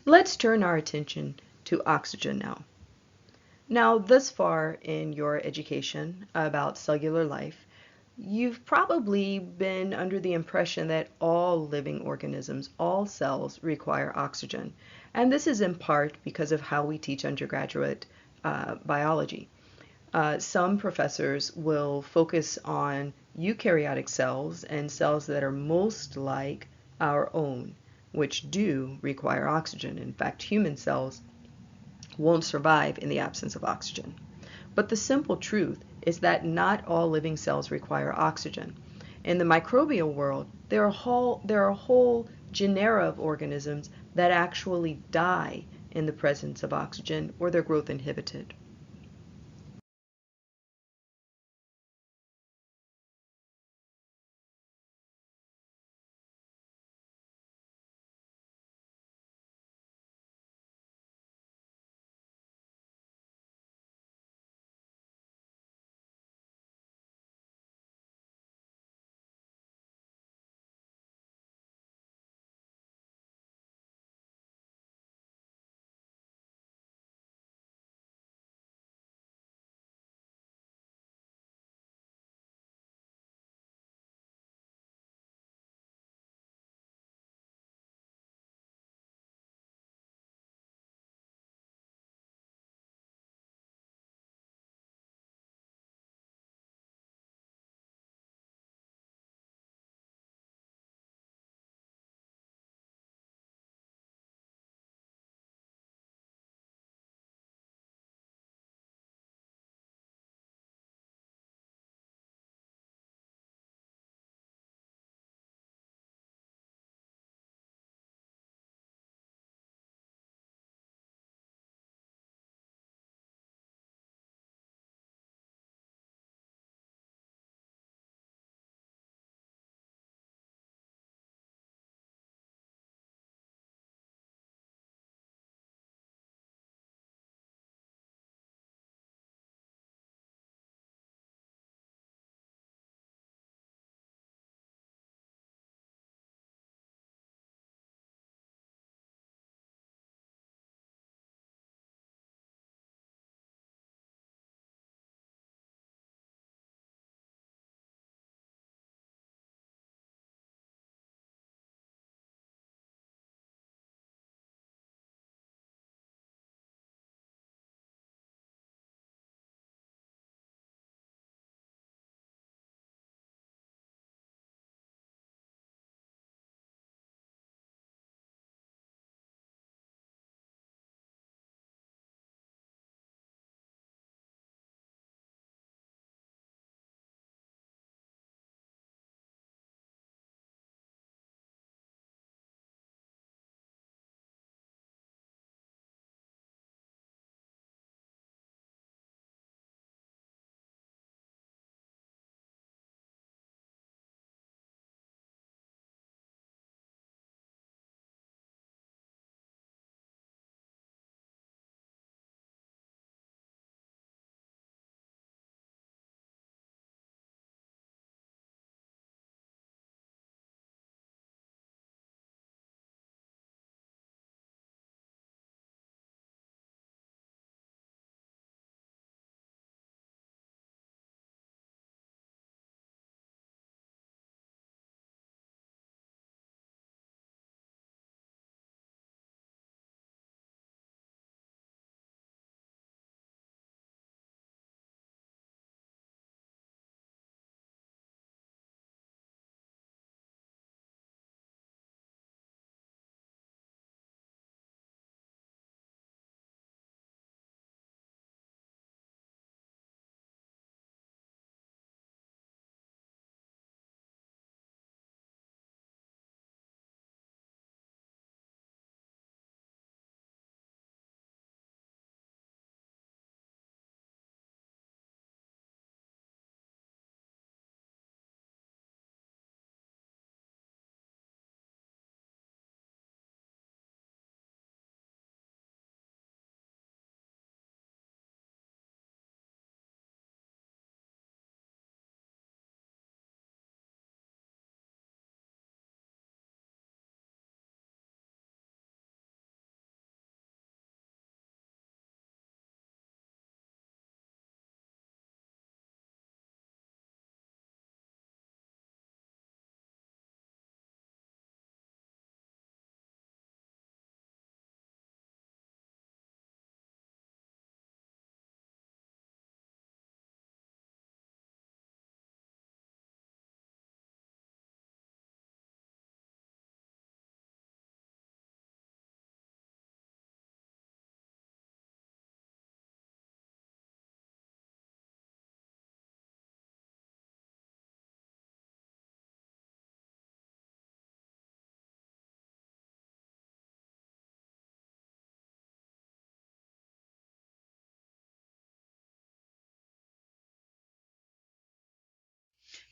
Let's turn our attention to oxygen now. Now, thus far in your education about cellular life, you've probably been under the impression that all living organisms, all cells, require oxygen. And this is in part because of how we teach undergraduate biology. Some professors will focus on eukaryotic cells and cells that are most like our own, which do require oxygen. In fact, human cells won't survive in the absence of oxygen. But the simple truth is that not all living cells require oxygen. In the microbial world, there are whole genera of organisms that actually die in the presence of oxygen or their growth inhibited.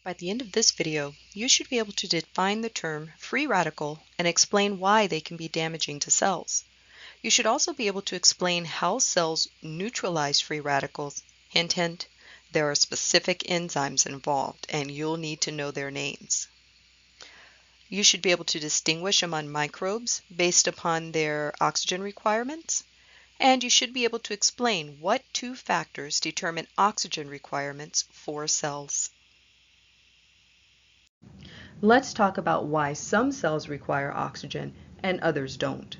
By the end of this video, you should be able to define the term free radical and explain why they can be damaging to cells. You should also be able to explain how cells neutralize free radicals. Hint, hint, there are specific enzymes involved, and you'll need to know their names. You should be able to distinguish among microbes based upon their oxygen requirements. And you should be able to explain what two factors determine oxygen requirements for cells. Let's talk about why some cells require oxygen and others don't.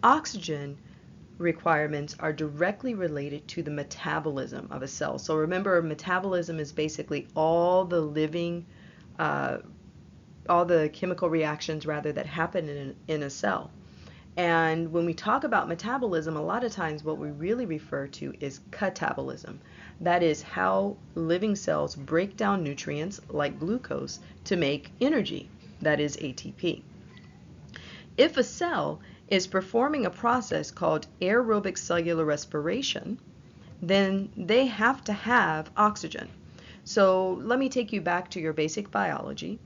Oxygen requirements are directly related to the metabolism of a cell. So remember, metabolism is basically all the chemical reactions that happen in a cell. And when we talk about metabolism, a lot of times what we really refer to is catabolism. That is how living cells break down nutrients like glucose to make energy, that is ATP. If a cell is performing a process called aerobic cellular respiration, then they have to have oxygen. So let me take you back to your basic biology.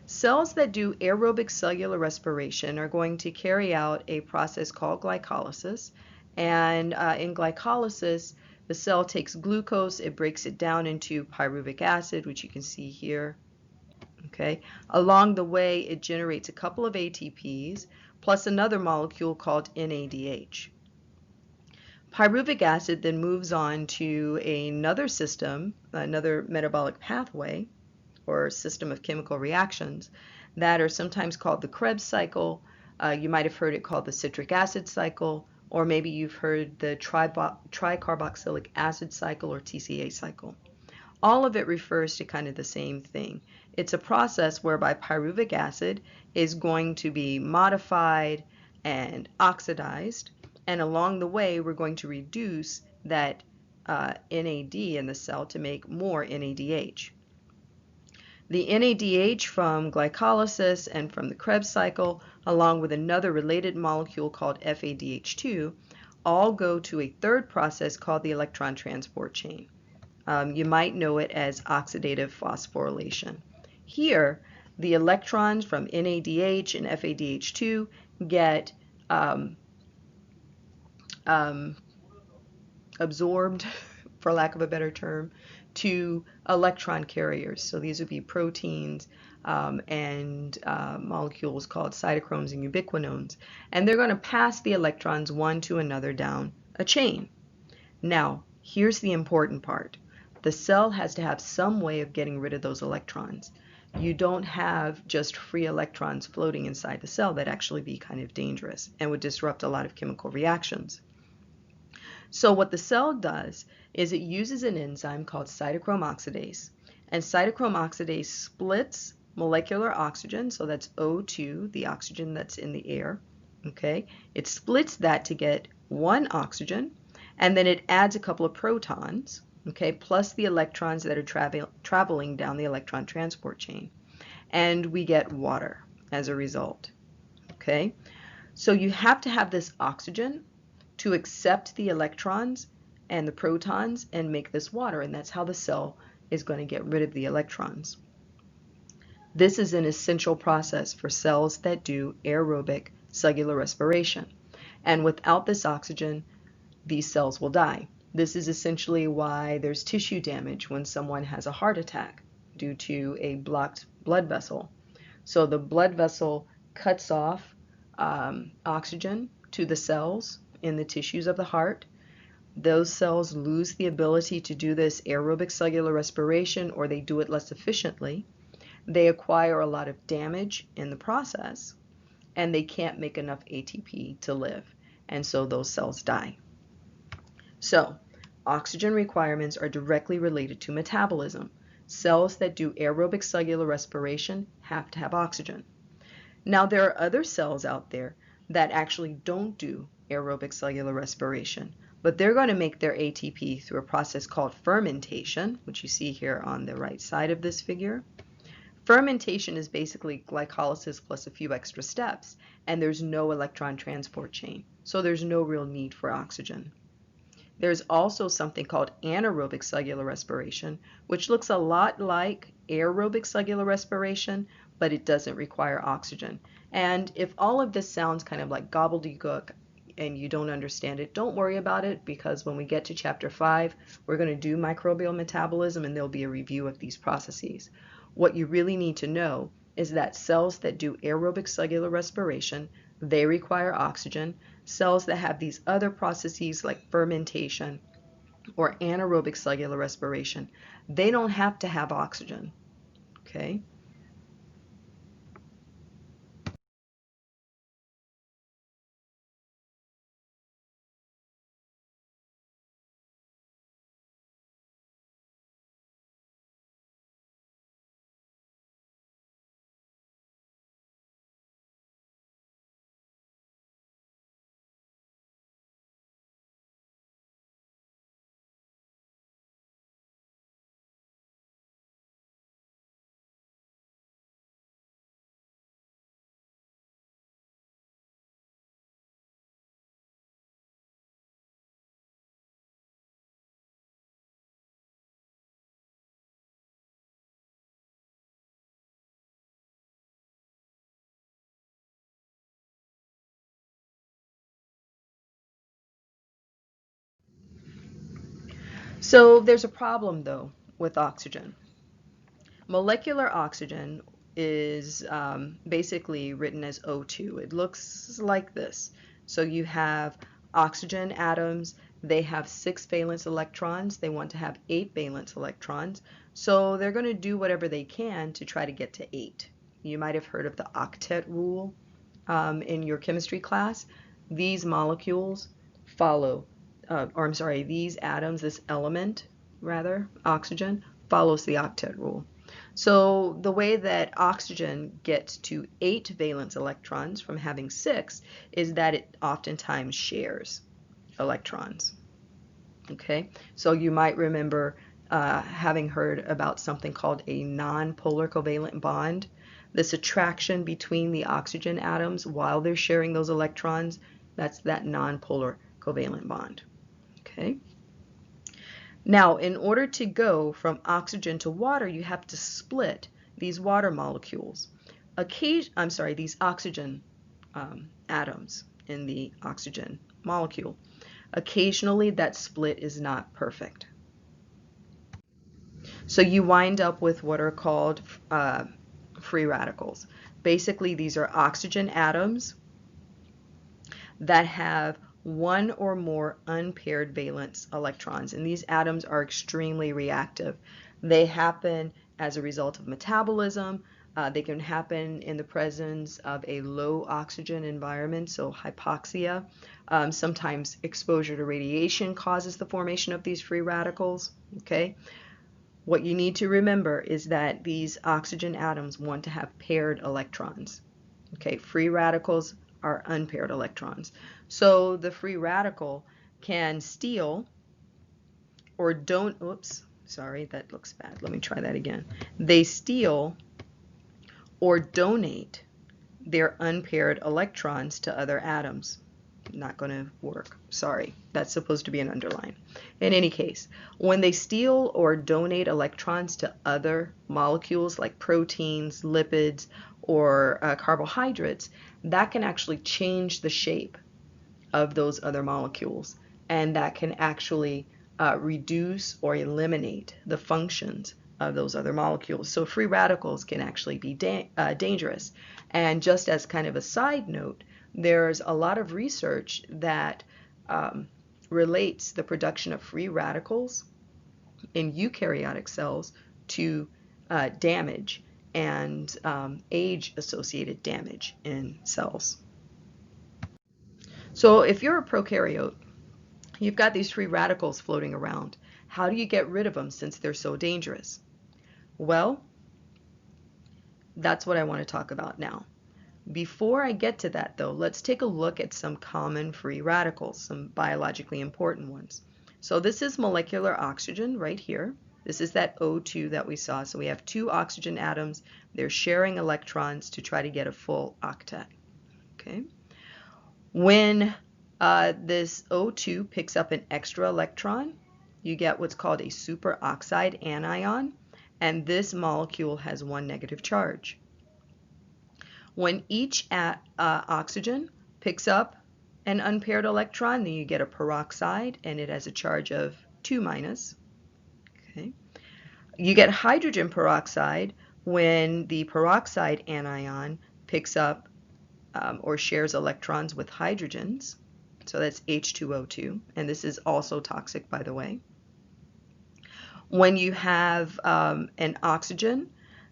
Cells that do aerobic cellular respiration are going to carry out a process called glycolysis. And in glycolysis, the cell takes glucose, it breaks it down into pyruvic acid, which you can see here. Okay. Along the way, it generates a couple of ATPs plus another molecule called NADH. Pyruvic acid then moves on to another system, another metabolic pathway, or system of chemical reactions that are sometimes called the Krebs cycle. You might have heard it called the citric acid cycle, or maybe you've heard the tricarboxylic acid cycle or TCA cycle. All of it refers to kind of the same thing. It's a process whereby pyruvic acid is going to be modified and oxidized, and along the way we're going to reduce that NAD in the cell to make more NADH. The NADH from glycolysis and from the Krebs cycle, along with another related molecule called FADH2, all go to a third process called the electron transport chain. You might know it as oxidative phosphorylation. Here, the electrons from NADH and FADH2 get absorbed, for lack of a better term, to electron carriers. So these would be proteins and molecules called cytochromes and ubiquinones. And they're going to pass the electrons one to another down a chain. Now, here's the important part. The cell has to have some way of getting rid of those electrons. You don't have just free electrons floating inside the cell. That'd actually be kind of dangerous and would disrupt a lot of chemical reactions. So what the cell does is it uses an enzyme called cytochrome oxidase. And cytochrome oxidase splits molecular oxygen, so that's O2, the oxygen that's in the air. Okay, it splits that to get one oxygen, and then it adds a couple of protons, okay, plus the electrons that are traveling down the electron transport chain. And we get water as a result. Okay, so you have to have this oxygen to accept the electrons and the protons and make this water, and that's how the cell is going to get rid of the electrons. This is an essential process for cells that do aerobic cellular respiration, and without this oxygen, these cells will die. This is essentially why there's tissue damage when someone has a heart attack due to a blocked blood vessel. So the blood vessel cuts off oxygen to the cells in the tissues of the heart. Those cells lose the ability to do this aerobic cellular respiration, or they do it less efficiently. They acquire a lot of damage in the process, and they can't make enough ATP to live, and so those cells die. So oxygen requirements are directly related to metabolism. Cells that do aerobic cellular respiration have to have oxygen. Now there are other cells out there that actually don't do aerobic cellular respiration, but they're going to make their ATP through a process called fermentation, which you see here on the right side of this figure. Fermentation is basically glycolysis plus a few extra steps, and there's no electron transport chain, so there's no real need for oxygen. There's also something called anaerobic cellular respiration, which looks a lot like aerobic cellular respiration, but it doesn't require oxygen. And if all of this sounds kind of like gobbledygook and you don't understand it, don't worry about it, because when we get to chapter 5, we're going to do microbial metabolism and there'll be a review of these processes. What you really need to know is that cells that do aerobic cellular respiration, they require oxygen. Cells that have these other processes like fermentation or anaerobic cellular respiration, they don't have to have oxygen. Okay? So there's a problem though with oxygen. Molecular oxygen is basically written as O2. It looks like this. So you have oxygen atoms, they have 6 valence electrons, they want to have 8 valence electrons, so they're going to do whatever they can to try to get to 8. You might have heard of the octet rule in your chemistry class. These molecules follow, or I'm sorry, these atoms, this element, rather, oxygen, follows the octet rule. So the way that oxygen gets to 8 valence electrons from having 6 is that it oftentimes shares electrons. Okay, so you might remember having heard about something called a non-polar covalent bond. This attraction between the oxygen atoms while they're sharing those electrons, that's that non-polar covalent bond. Okay. Now, in order to go from oxygen to water, you have to split these water molecules. These oxygen atoms in the oxygen molecule. Occasionally, that split is not perfect. So you wind up with what are called free radicals. Basically, these are oxygen atoms that have one or more unpaired valence electrons, and these atoms are extremely reactive. They happen as a result of metabolism. They can happen in the presence of a low oxygen environment, so hypoxia. Sometimes exposure to radiation causes the formation of these free radicals. Okay. What you need to remember is that these oxygen atoms want to have paired electrons. Okay, free radicals are unpaired electrons. So the free radical can steal or don't, oops, sorry, that looks bad. Let me try that again. They steal or donate their unpaired electrons to other atoms. Not going to work. Sorry, that's supposed to be an underline. In any case, when they steal or donate electrons to other molecules like proteins, lipids, or carbohydrates, that can actually change the shape of those other molecules, and that can actually reduce or eliminate the functions of those other molecules. So free radicals can actually be dangerous. And just as kind of a side note, there's a lot of research that relates the production of free radicals in eukaryotic cells to damage and age-associated damage in cells. So if you're a prokaryote, you've got these free radicals floating around. How do you get rid of them since they're so dangerous? Well, that's what I want to talk about now. Before I get to that, though, let's take a look at some common free radicals, some biologically important ones. So this is molecular oxygen right here. This is that O2 that we saw. So we have 2 oxygen atoms. They're sharing electrons to try to get a full octet. Okay. When This O2 picks up an extra electron. You get what's called a superoxide anion, and this molecule has one negative charge. When each oxygen picks up an unpaired electron, then you get a peroxide, and it has a charge of 2 minus. Okay. You get hydrogen peroxide when the peroxide anion picks up or shares electrons with hydrogens. So that's H2O2, and this is also toxic, by the way. When you have an oxygen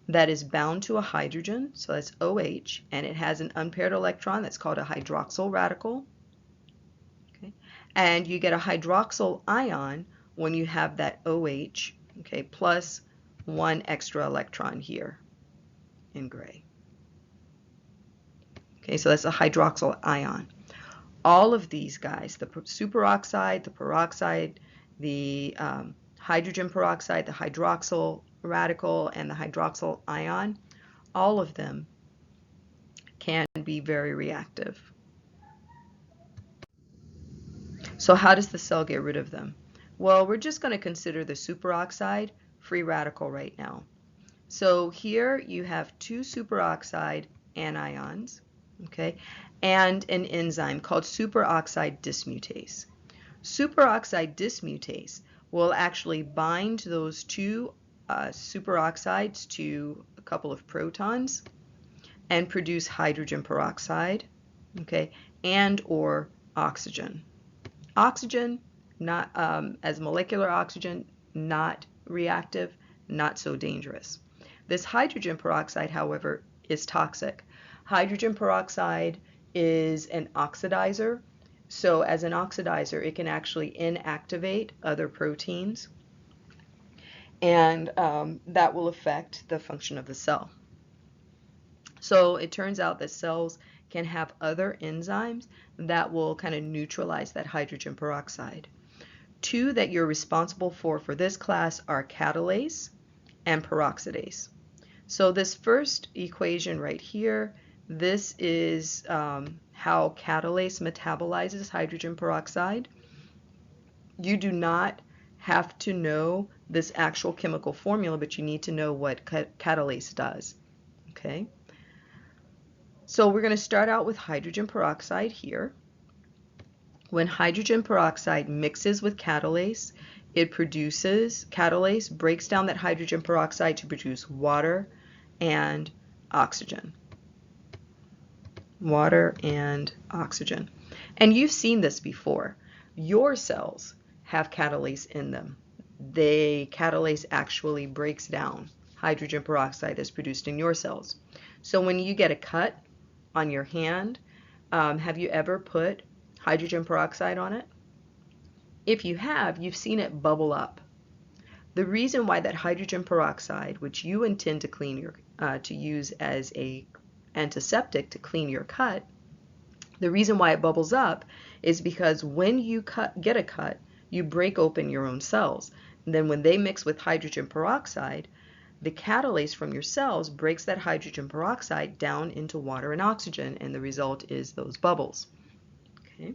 that is bound to a hydrogen, so that's OH, and it has an unpaired electron that's called a hydroxyl radical. Okay. And you get a hydroxyl ion when you have that OH, okay, plus one extra electron here in gray. Okay, so that's a hydroxyl ion. All of these guys, the superoxide, the peroxide, the hydrogen peroxide, the hydroxyl radical, and the hydroxyl ion, all of them can be very reactive. So how does the cell get rid of them? Well, we're just going to consider the superoxide free radical right now. So here you have two superoxide anions, okay, and an enzyme called superoxide dismutase. Superoxide dismutase will actually bind those two superoxides to a couple of protons and produce hydrogen peroxide, okay, and or oxygen. Oxygen, not as molecular oxygen, not reactive, not so dangerous. This hydrogen peroxide, however, is toxic. Hydrogen peroxide is an oxidizer. So as an oxidizer, it can actually inactivate other proteins, and that will affect the function of the cell. So it turns out that cells can have other enzymes that will kind of neutralize that hydrogen peroxide. Two that you're responsible for this class are catalase and peroxidase. So this first equation right here, this is how catalase metabolizes hydrogen peroxide. You do not have to know this actual chemical formula, but you need to know what catalase does. Okay. So we're going to start out with hydrogen peroxide here. When hydrogen peroxide mixes with catalase, catalase breaks down that hydrogen peroxide to produce water and oxygen. Water and oxygen. And you've seen this before. Your cells have catalase in them. Catalase actually breaks down hydrogen peroxide that's produced in your cells. So when you get a cut on your hand, have you ever put hydrogen peroxide on it? If you have, you've seen it bubble up. The reason why that hydrogen peroxide, which you intend to clean to use as a antiseptic to clean your cut, the reason why it bubbles up is because when you get a cut, you break open your own cells. And then when they mix with hydrogen peroxide, the catalase from your cells breaks that hydrogen peroxide down into water and oxygen, and the result is those bubbles. Okay.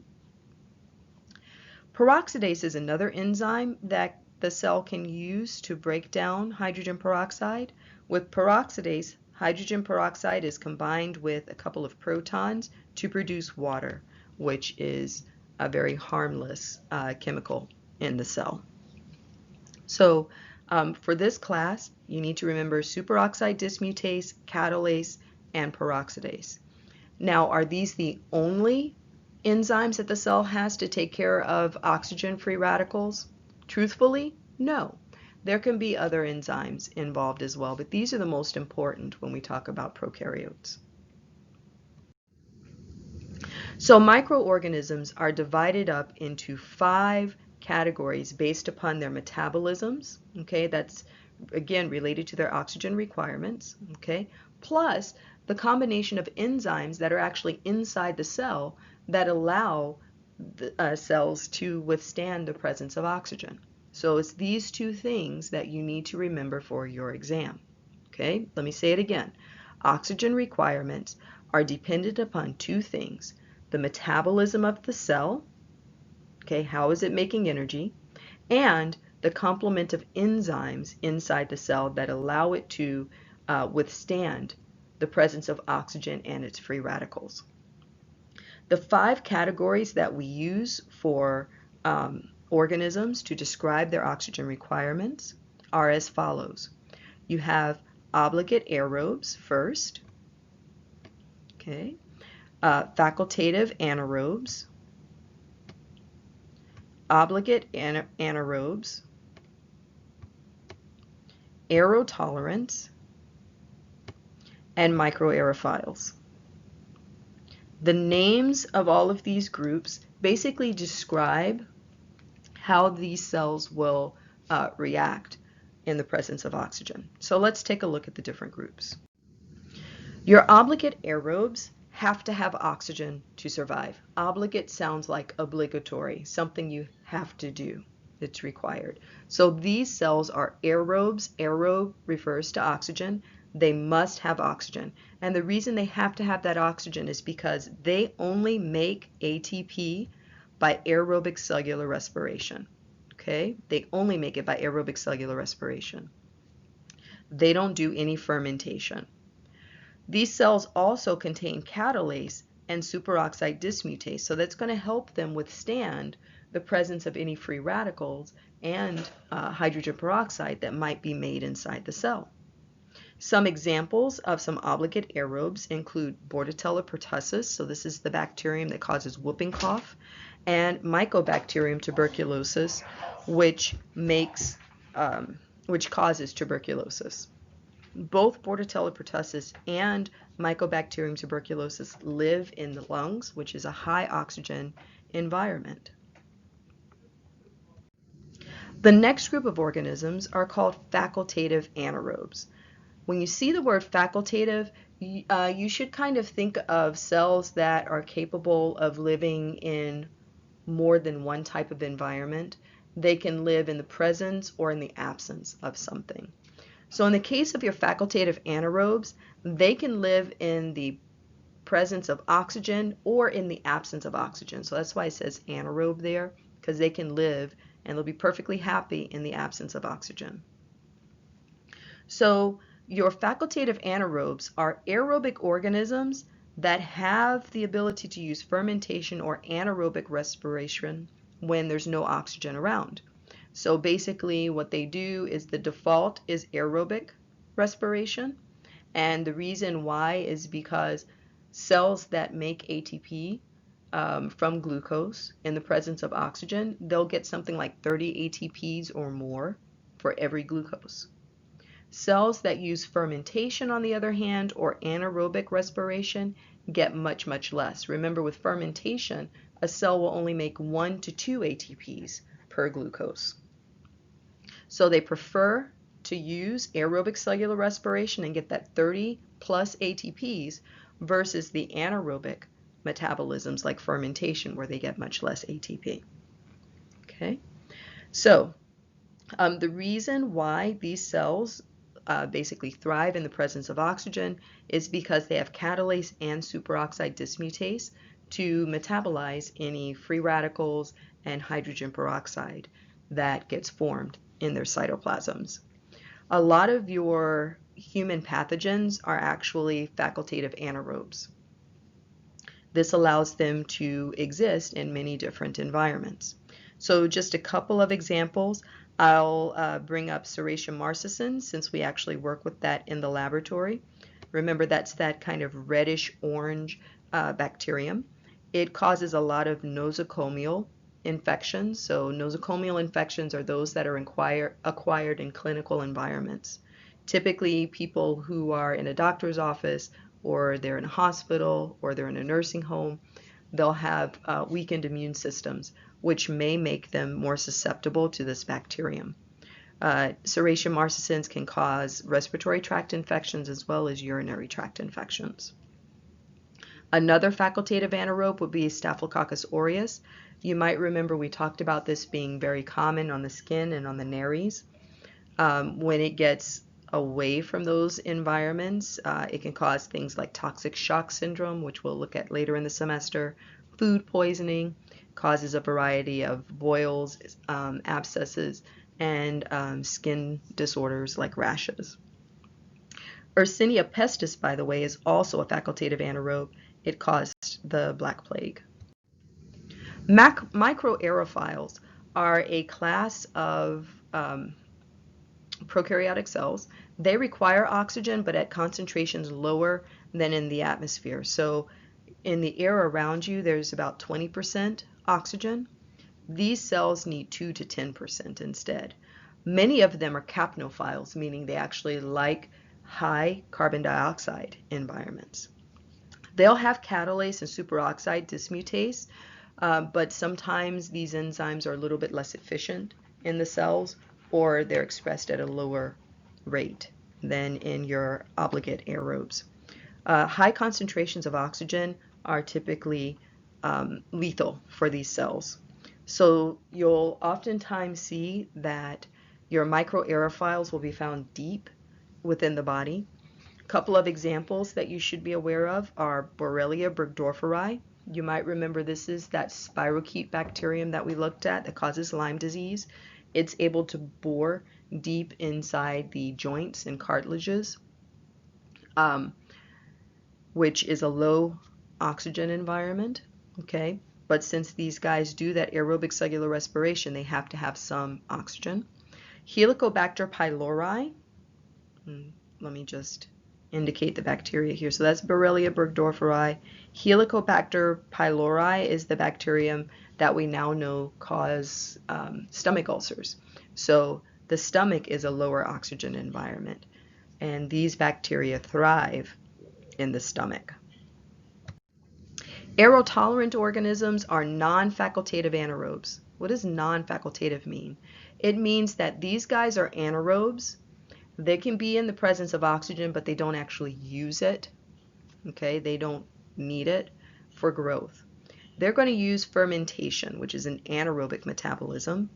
Peroxidase is another enzyme that the cell can use to break down hydrogen peroxide. With peroxidase, hydrogen peroxide is combined with a couple of protons to produce water, which is a very harmless chemical in the cell. So for this class, you need to remember superoxide dismutase, catalase, and peroxidase. Now, are these the only enzymes that the cell has to take care of oxygen-free radicals? Truthfully, no. There can be other enzymes involved as well, but these are the most important when we talk about prokaryotes. So microorganisms are divided up into 5 categories based upon their metabolisms, okay? That's, again, related to their oxygen requirements, okay? Plus the combination of enzymes that are actually inside the cell that allow the cells to withstand the presence of oxygen. So it's these 2 things that you need to remember for your exam. Okay, let me say it again. Oxygen requirements are dependent upon 2 things: the metabolism of the cell, okay, how is it making energy, and the complement of enzymes inside the cell that allow it to withstand the presence of oxygen and its free radicals. The 5 categories that we use for organisms to describe their oxygen requirements are as follows. You have obligate aerobes first, okay, facultative anaerobes, obligate anaerobes, aerotolerants, and microaerophiles. The names of all of these groups basically describe how these cells will react in the presence of oxygen. So let's take a look at the different groups. Your obligate aerobes have to have oxygen to survive. Obligate sounds like obligatory, something you have to do. It's required. So these cells are aerobes. Aerobe refers to oxygen. They must have oxygen. And the reason they have to have that oxygen is because they only make ATP by aerobic cellular respiration. Okay? They only make it by aerobic cellular respiration. They don't do any fermentation. These cells also contain catalase and superoxide dismutase, so that's going to help them withstand the presence of any free radicals and hydrogen peroxide that might be made inside the cell. Some examples of some obligate aerobes include Bordetella pertussis, so this is the bacterium that causes whooping cough, and Mycobacterium tuberculosis, which causes tuberculosis. Both Bordetella pertussis and Mycobacterium tuberculosis live in the lungs, which is a high oxygen environment. The next group of organisms are called facultative anaerobes. When you see the word facultative, you should kind of think of cells that are capable of living in more than one type of environment. They can live in the presence or in the absence of something. So in the case of your facultative anaerobes, they can live in the presence of oxygen or in the absence of oxygen. So that's why it says anaerobe there, because they can live and they'll be perfectly happy in the absence of oxygen. So your facultative anaerobes are aerobic organisms that have the ability to use fermentation or anaerobic respiration when there's no oxygen around. So basically what they do is the default is aerobic respiration, and the reason why is because cells that make ATP from glucose in the presence of oxygen, they'll get something like 30 ATPs or more for every glucose. Cells that use fermentation, on the other hand, or anaerobic respiration, get much, much less. Remember, with fermentation, a cell will only make 1 to 2 ATPs per glucose. So they prefer to use aerobic cellular respiration and get that 30 plus ATPs versus the anaerobic metabolisms like fermentation, where they get much less ATP. Okay, so the reason why these cells basically thrive in the presence of oxygen is because they have catalase and superoxide dismutase to metabolize any free radicals and hydrogen peroxide that gets formed in their cytoplasms. A lot of your human pathogens are actually facultative anaerobes. This allows them to exist in many different environments. So just a couple of examples. I'll bring up Serratia marcescens, since we actually work with that in the laboratory. Remember, that's that kind of reddish orange bacterium. It causes a lot of nosocomial infections. So nosocomial infections are those that are acquired in clinical environments. Typically people who are in a doctor's office, or they're in a hospital, or they're in a nursing home, they'll have weakened immune systems, which may make them more susceptible to this bacterium. Serratia marcescens can cause respiratory tract infections as well as urinary tract infections. Another facultative anaerobe would be Staphylococcus aureus. You might remember we talked about this being very common on the skin and on the nares. When it gets away from those environments, it can cause things like toxic shock syndrome, which we'll look at later in the semester, food poisoning, causes a variety of boils, abscesses, and skin disorders like rashes. Yersinia pestis, by the way, is also a facultative anaerobe. It caused the Black Plague. Microaerophiles are a class of prokaryotic cells. They require oxygen, but at concentrations lower than in the atmosphere. So in the air around you, there's about 20% oxygen. These cells need 2 to 10% instead. Many of them are capnophiles, meaning they actually like high carbon dioxide environments. They'll have catalase and superoxide dismutase, but sometimes these enzymes are a little bit less efficient in the cells, or they're expressed at a lower rate than in your obligate aerobes. High concentrations of oxygen are typically lethal for these cells. So you'll oftentimes see that your microaerophiles will be found deep within the body. A couple of examples that you should be aware of are Borrelia burgdorferi. You might remember this is that spirochete bacterium that we looked at that causes Lyme disease. It's able to bore deep inside the joints and cartilages, which is a low oxygen environment, okay? But since these guys do that aerobic cellular respiration, they have to have some oxygen. Helicobacter pylori, let me just indicate the bacteria here. So that's Borrelia burgdorferi. Helicobacter pylori is the bacterium that we now know cause stomach ulcers. So the stomach is a lower oxygen environment, and these bacteria thrive in the stomach. Aerotolerant organisms are non-facultative anaerobes. What does non-facultative mean? It means that these guys are anaerobes. They can be in the presence of oxygen, but they don't actually use it. Okay, they don't need it for growth. They're going to use fermentation, which is an anaerobic metabolism,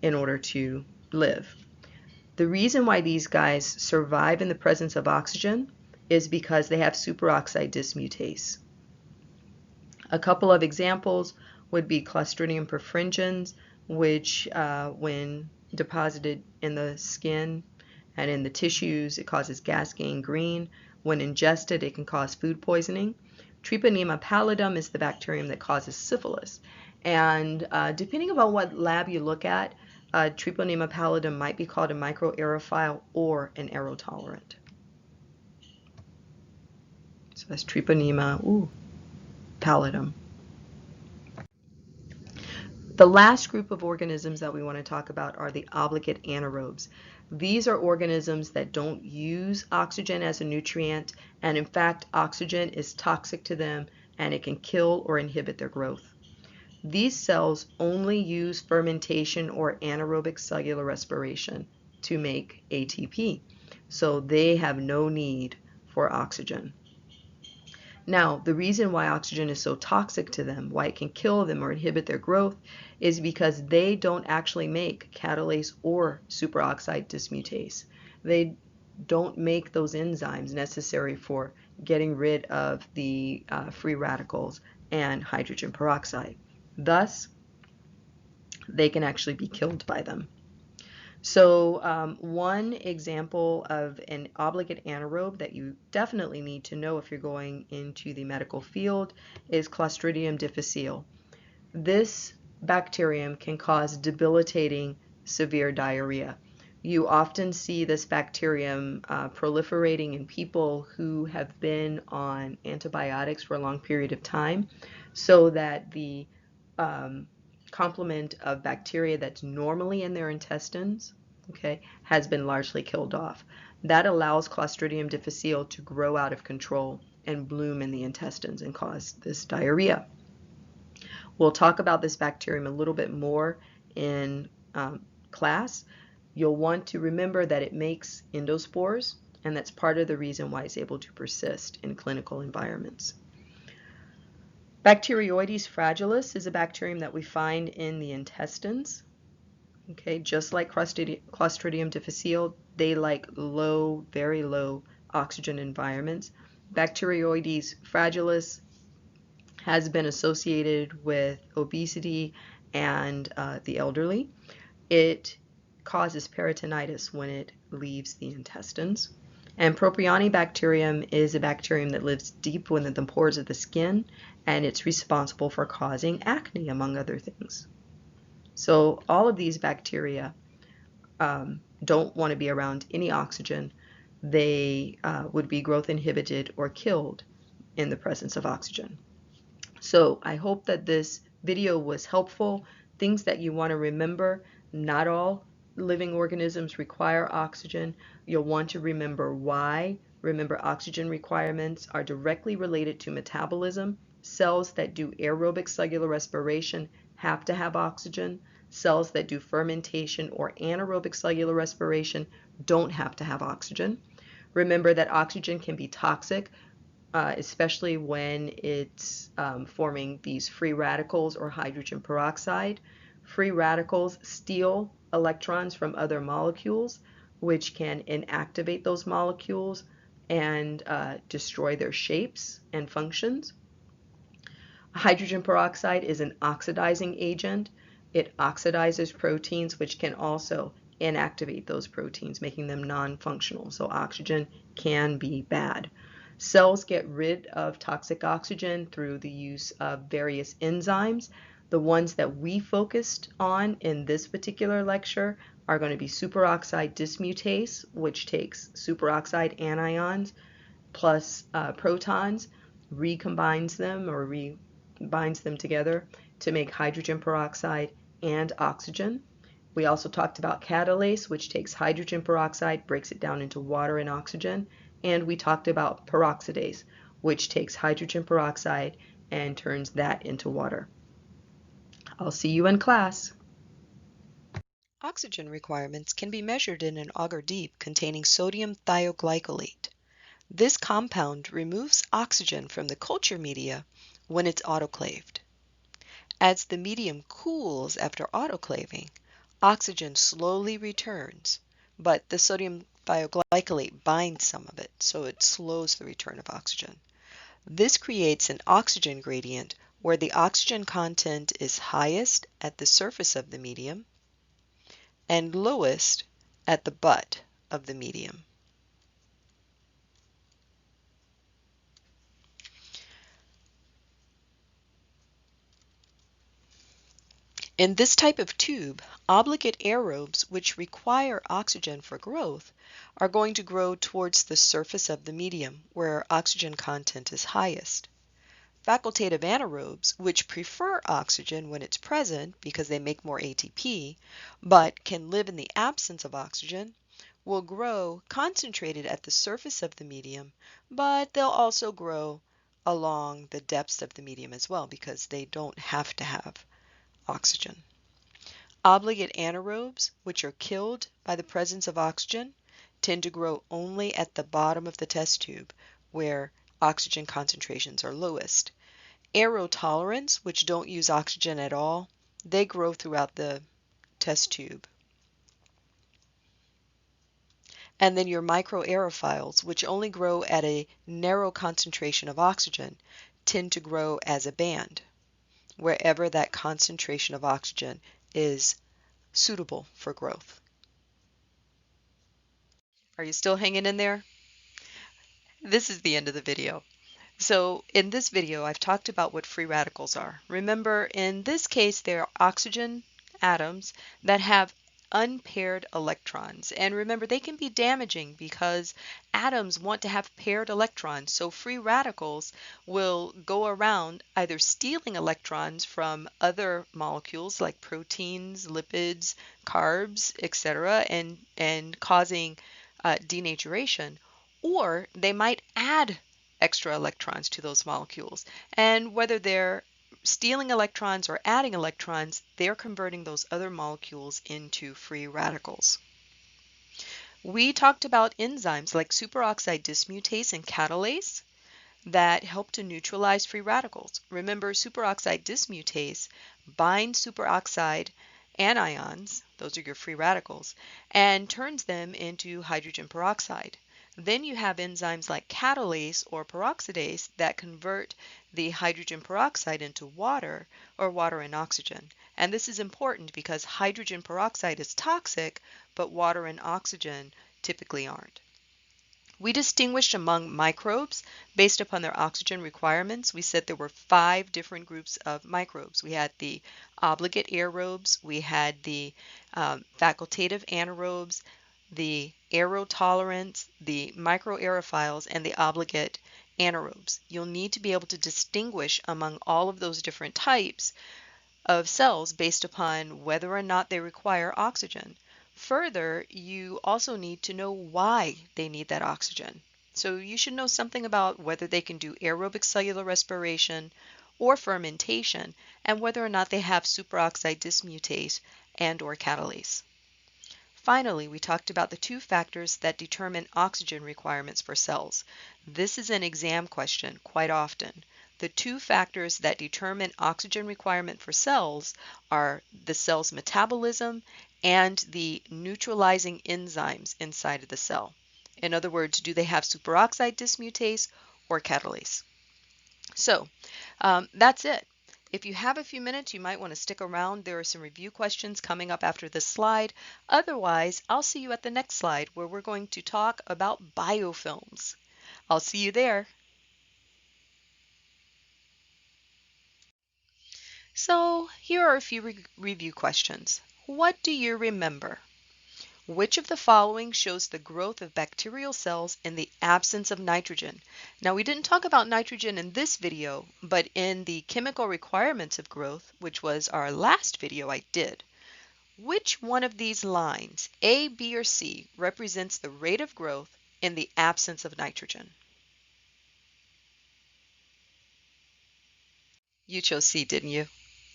in order to live. The reason why these guys survive in the presence of oxygen is because they have superoxide dismutase. A couple of examples would be Clostridium perfringens, which when deposited in the skin and in the tissues, it causes gas gangrene. When ingested, it can cause food poisoning. Treponema pallidum is the bacterium that causes syphilis. And depending upon what lab you look at, Treponema pallidum might be called a microaerophile or an aerotolerant. So that's Treponema pallidum. The last group of organisms that we want to talk about are the obligate anaerobes. These are organisms that don't use oxygen as a nutrient, and in fact, oxygen is toxic to them and it can kill or inhibit their growth. These cells only use fermentation or anaerobic cellular respiration to make ATP, so they have no need for oxygen. Now, the reason why oxygen is so toxic to them, why it can kill them or inhibit their growth, is because they don't actually make catalase or superoxide dismutase. They don't make those enzymes necessary for getting rid of the free radicals and hydrogen peroxide. Thus, they can actually be killed by them. So one example of an obligate anaerobe that you definitely need to know if you're going into the medical field is Clostridium difficile. This bacterium can cause debilitating severe diarrhea. You often see this bacterium proliferating in people who have been on antibiotics for a long period of time, so that the complement of bacteria that's normally in their intestines, okay, has been largely killed off. That allows Clostridium difficile to grow out of control and bloom in the intestines and cause this diarrhea. We'll talk about this bacterium a little bit more in class. You'll want to remember that it makes endospores, and that's part of the reason why it's able to persist in clinical environments. Bacteroides fragilis is a bacterium that we find in the intestines. Okay, just like Clostridium difficile, they like low, very low oxygen environments. Bacteroides fragilis has been associated with obesity and the elderly. It causes peritonitis when it leaves the intestines. And Propionibacterium is a bacterium that lives deep within the pores of the skin, and it's responsible for causing acne, among other things. So all of these bacteria don't want to be around any oxygen. They would be growth inhibited or killed in the presence of oxygen. So I hope that this video was helpful. Things that you want to remember: not all living organisms require oxygen. You'll want to remember why. Remember, oxygen requirements are directly related to metabolism. Cells that do aerobic cellular respiration have to have oxygen. Cells that do fermentation or anaerobic cellular respiration don't have to have oxygen. Remember that oxygen can be toxic, especially when it's forming these free radicals or hydrogen peroxide. Free radicals steal electrons from other molecules, which can inactivate those molecules and destroy their shapes and functions. Hydrogen peroxide is an oxidizing agent. It oxidizes proteins, which can also inactivate those proteins, making them non-functional. So oxygen can be bad. Cells get rid of toxic oxygen through the use of various enzymes. The ones that we focused on in this particular lecture are going to be superoxide dismutase, which takes superoxide anions plus protons, recombines them or binds them together to make hydrogen peroxide and oxygen. We also talked about catalase, which takes hydrogen peroxide, breaks it down into water and oxygen. And we talked about peroxidase, which takes hydrogen peroxide and turns that into water. I'll see you in class. Oxygen requirements can be measured in an agar deep containing sodium thioglycolate. This compound removes oxygen from the culture media when it's autoclaved. As the medium cools after autoclaving, oxygen slowly returns, but the sodium thioglycolate binds some of it, so it slows the return of oxygen. This creates an oxygen gradient where the oxygen content is highest at the surface of the medium and lowest at the butt of the medium. In this type of tube, obligate aerobes, which require oxygen for growth, are going to grow towards the surface of the medium, where oxygen content is highest. Facultative anaerobes, which prefer oxygen when it's present because they make more ATP, but can live in the absence of oxygen, will grow concentrated at the surface of the medium, but they'll also grow along the depths of the medium as well because they don't have to have oxygen. Obligate anaerobes, which are killed by the presence of oxygen, tend to grow only at the bottom of the test tube, where oxygen concentrations are lowest. Aerotolerants, which don't use oxygen at all, they grow throughout the test tube. And then your microaerophiles, which only grow at a narrow concentration of oxygen, tend to grow as a band, wherever that concentration of oxygen is suitable for growth. Are you still hanging in there? This is the end of the video. So in this video, I've talked about what free radicals are. Remember, in this case, they're oxygen atoms that have unpaired electrons. And remember, they can be damaging because atoms want to have paired electrons. So free radicals will go around either stealing electrons from other molecules like proteins, lipids, carbs, etc., and causing denaturation, or they might add extra electrons to those molecules. And whether they're stealing electrons or adding electrons, they're converting those other molecules into free radicals. We talked about enzymes like superoxide dismutase and catalase that help to neutralize free radicals. Remember, superoxide dismutase binds superoxide anions, those are your free radicals, and turns them into hydrogen peroxide. Then you have enzymes like catalase or peroxidase that convert the hydrogen peroxide into water or water and oxygen. And this is important because hydrogen peroxide is toxic, but water and oxygen typically aren't. We distinguished among microbes based upon their oxygen requirements. We said there were 5 different groups of microbes. We had the obligate aerobes, we had the facultative anaerobes, the aerotolerants, the microaerophiles, and the obligate anaerobes. You'll need to be able to distinguish among all of those different types of cells based upon whether or not they require oxygen. Further, you also need to know why they need that oxygen. So you should know something about whether they can do aerobic cellular respiration or fermentation, and whether or not they have superoxide dismutase and or catalase. Finally, we talked about the 2 factors that determine oxygen requirements for cells. This is an exam question quite often. The 2 factors that determine oxygen requirement for cells are the cell's metabolism and the neutralizing enzymes inside of the cell. In other words, do they have superoxide dismutase or catalase? So that's it. If you have a few minutes, you might want to stick around. There are some review questions coming up after this slide. Otherwise, I'll see you at the next slide where we're going to talk about biofilms. I'll see you there. So here are a few review questions. What do you remember? Which of the following shows the growth of bacterial cells in the absence of nitrogen? Now, we didn't talk about nitrogen in this video, but in the chemical requirements of growth, which was our last video, I did. Which one of these lines, A, B, or C, represents the rate of growth in the absence of nitrogen? You chose C, didn't you?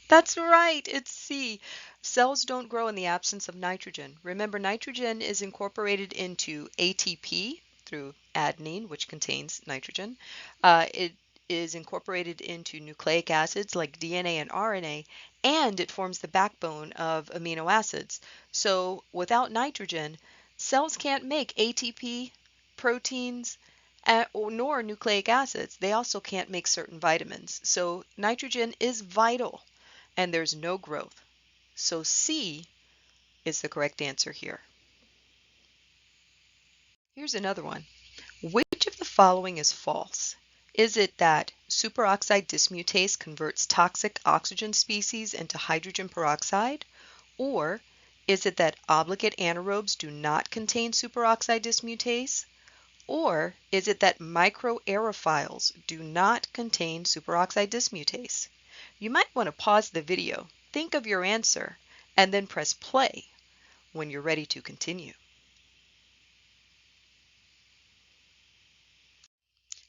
That's right, it's C. Cells don't grow in the absence of nitrogen. Remember, nitrogen is incorporated into ATP through adenine, which contains nitrogen. It is incorporated into nucleic acids like DNA and RNA, and it forms the backbone of amino acids. So without nitrogen, cells can't make ATP, proteins, nor nucleic acids. They also can't make certain vitamins. So nitrogen is vital, and there's no growth. So C is the correct answer here. Here's another one. Which of the following is false? Is it that superoxide dismutase converts toxic oxygen species into hydrogen peroxide? Or is it that obligate anaerobes do not contain superoxide dismutase? Or is it that microaerophiles do not contain superoxide dismutase? You might want to pause the video, think of your answer, and then press play when you're ready to continue.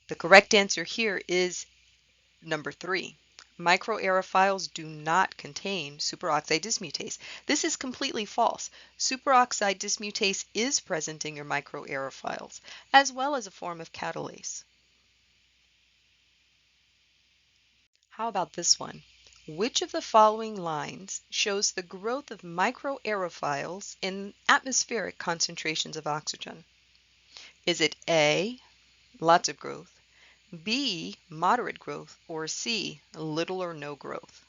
The correct answer here is number 3. Microaerophiles do not contain superoxide dismutase. This is completely false. Superoxide dismutase is present in your microaerophiles, as well as a form of catalase. How about this one? Which of the following lines shows the growth of microaerophiles in atmospheric concentrations of oxygen? Is it A, lots of growth, B, moderate growth, or C, little or no growth?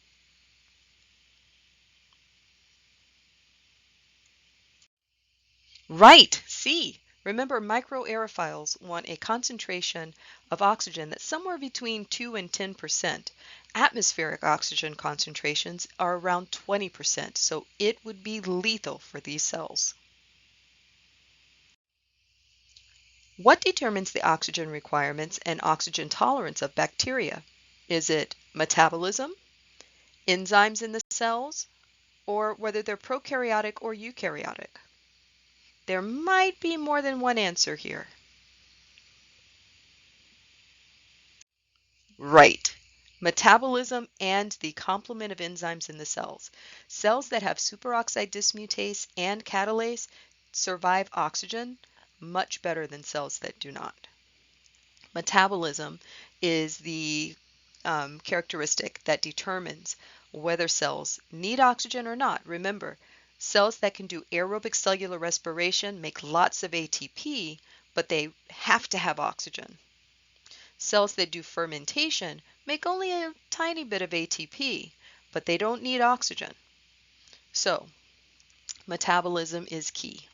Right, C. Remember, microaerophiles want a concentration of oxygen that's somewhere between 2 and 10%. Atmospheric oxygen concentrations are around 20%, so it would be lethal for these cells. What determines the oxygen requirements and oxygen tolerance of bacteria? Is it metabolism, enzymes in the cells, or whether they're prokaryotic or eukaryotic? There might be more than one answer here. Right. Metabolism and the complement of enzymes in the cells. Cells that have superoxide dismutase and catalase survive oxygen much better than cells that do not. Metabolism is the characteristic that determines whether cells need oxygen or not. Remember, cells that can do aerobic cellular respiration make lots of ATP, but they have to have oxygen. Cells that do fermentation make only a tiny bit of ATP, but they don't need oxygen. So, metabolism is key.